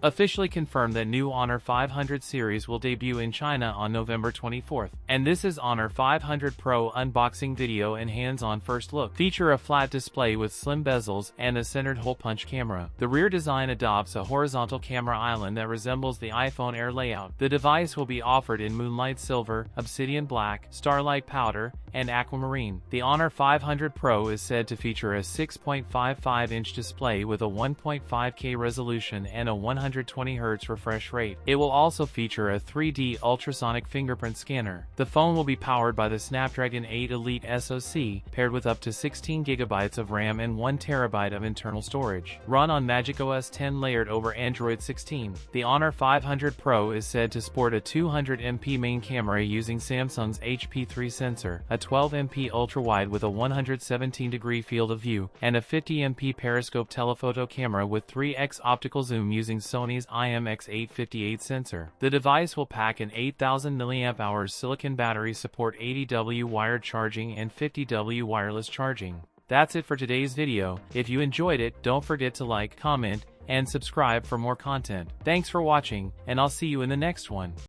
officially confirmed that new Honor 500 series will debut in China on November 24th. And this is Honor 500 Pro unboxing video and hands-on first look. Feature a flat display with slim bezels and a centered hole punch camera. The rear design adopts a horizontal camera island that resembles the iPhone Air layout. The device will be offered in Moonlight Silver, Obsidian Black, Starlight Powder, and Aquamarine. The Honor 500 Pro is said to feature a 6.55-inch display with a 1.5K resolution and a 120Hz refresh rate. It will also feature a 3D ultrasonic fingerprint scanner. The phone will be powered by the Snapdragon 8 Elite SoC, paired with up to 16GB of RAM and 1TB of internal storage. Run on Magic OS 10 layered over Android 16. The Honor 500 Pro is said to sport a 200MP main camera using Samsung's HP3 sensor, a 12MP ultra-wide with a 117-degree field of view, and a 50MP periscope telephoto camera with 3x optical zoom using Sony's IMX858 sensor. The device will pack an 8000 mAh silicon battery, support 80W wired charging and 50W wireless charging. That's it for today's video. If you enjoyed it, don't forget to like, comment, and subscribe for more content. Thanks for watching, and I'll see you in the next one.